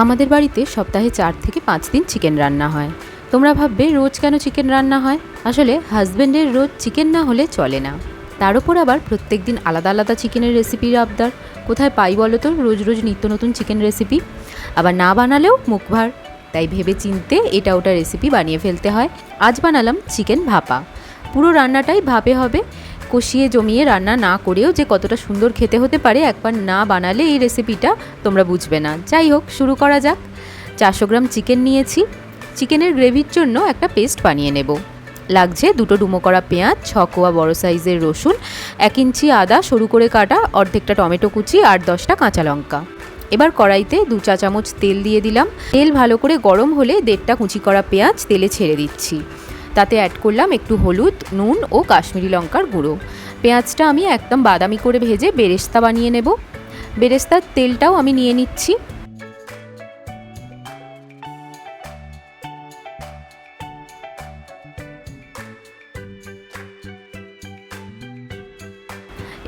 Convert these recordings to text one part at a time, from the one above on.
আমাদের বাড়িতে সপ্তাহে 4 থেকে 5 দিন চিকেন রান্না হয়। তোমরা ভাববে রোজ কেন চিকেন রান্না হয়? আসলে হাজব্যান্ডের রোজ চিকেন না হলে চলে না। তার উপর আবার প্রত্যেক দিন আলাদা আলাদা চিকেনের রেসিপির আবদার। কোথায় পাই বলো তো রোজ রোজ নিত্য নতুন চিকেন রেসিপি? আবার না বানালেও মুখ ভার। তাই ভেবে চিনতে এটা ওটা রেসিপি বানিয়ে ফেলতে হয়। আজ বানালাম চিকেন ভাপা। পুরো রান্নাটাই ভাপে হবে। কষিয়ে জমিয়ে রান্না না করেও যে কতটা সুন্দর খেতে হতে পারে একবার না বানালে এই রেসিপিটা তোমরা বুঝবে না। যাই হোক, শুরু করা যাক। 400 গ্রাম চিকেন নিয়েছি। চিকেনের গ্রেভির জন্য একটা পেস্ট বানিয়ে নেব। লাগছে 2টো ডুমো করা পেঁয়াজ, 6 কোয়া বড় সাইজের রসুন, 1 ইঞ্চি আদা সরু করে কাটা, অর্ধেকটা টমেটো কুচি আর 10টা কাঁচা লঙ্কা। এবার কড়াইতে 2 চা চামচ তেল দিয়ে দিলাম। তেল ভালো করে গরম হলে 1.5টা কুচি করা পেঁয়াজ তেলে ছেড়ে দিচ্ছি। তাতে অ্যাড করলাম একটু হলুদ, নুন ও কাশ্মীরি লঙ্কার গুঁড়ো। পেঁয়াজটা আমি একদম বাদামি করে ভেজে বেরেস্তা বানিয়ে নেব। বেরেস্তার তেলটাও আমি নিয়ে নিচ্ছি।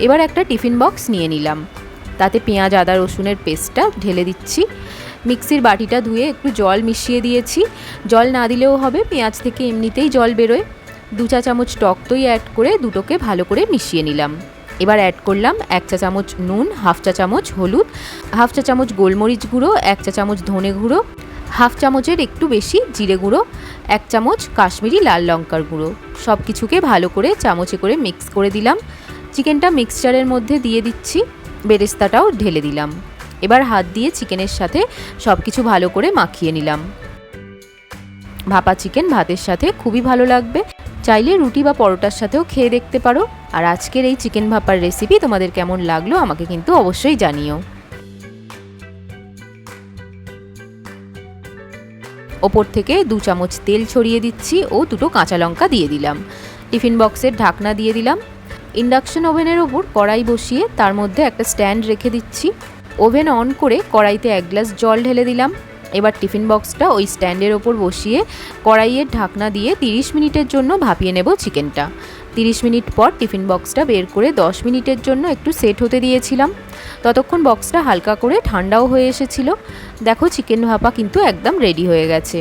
এবার একটা টিফিন বক্স নিয়ে নিলাম। তাতে পেঁয়াজ আদা রসুনের পেস্টটা ঢেলে দিচ্ছি। মিক্সির বাটিটা ধুয়ে একটু জল মিশিয়ে দিয়েছি। জল না দিলেও হবে, পেঁয়াজ থেকে এমনিতেই জল বেরোয়। 2 চা চামচ টক দই অ্যাড করে দুটোকে ভালো করে মিশিয়ে নিলাম। এবার অ্যাড করলাম 1 চা চামচ নুন, 1/2 চা চামচ হলুদ, 1/2 চা চামচ গোলমরিচ গুঁড়ো, 1 চা চামচ ধনে গুঁড়ো, 1/2 চামচের একটু বেশি জিরে গুঁড়ো, 1 চামচ কাশ্মীরি লাল লঙ্কার গুঁড়ো। সব কিছুকে ভালো করে চামচে করে মিক্স করে দিলাম। চিকেনটা মিক্সচারের মধ্যে দিয়ে দিচ্ছি। বেরেস্তাটাও ঢেলে দিলাম। এবার হাত দিয়ে চিকেনের সাথে সব কিছু ভালো করে মাখিয়ে নিলাম। ভাপা চিকেন ভাতের সাথে খুবই ভালো লাগবে। চাইলে রুটি বা পরোটার সাথেও খেয়ে দেখতে পারো। আর আজকের এই চিকেন ভাপার রেসিপি তোমাদের কেমন লাগলো আমাকে কিন্তু অবশ্যই জানিও। ওপর থেকে 2 চামচ তেল ছড়িয়ে দিচ্ছি ও 2টো কাঁচা লঙ্কা দিয়ে দিলাম। টিফিন বক্সের ঢাকনা দিয়ে দিলাম। ইন্ডাকশন ওভেনের ওপর কড়াই বসিয়ে তার মধ্যে একটা স্ট্যান্ড রেখে দিচ্ছি। ওভেন অন করে কড়াইতে 1 গ্লাস জল ঢেলে দিলাম। এবার টিফিন বক্সটা ওই স্ট্যান্ডের ওপর বসিয়ে কড়াইয়ের ঢাকনা দিয়ে 30 মিনিটের জন্য ভাপিয়ে নেব চিকেনটা। 30 মিনিট পর টিফিন বক্সটা বের করে 10 মিনিটের জন্য একটু সেট হতে দিয়েছিলাম। ততক্ষণ বক্সটা হালকা করে ঠান্ডাও হয়ে এসেছিল। দেখো চিকেন ভাপা কিন্তু একদম রেডি হয়ে গেছে।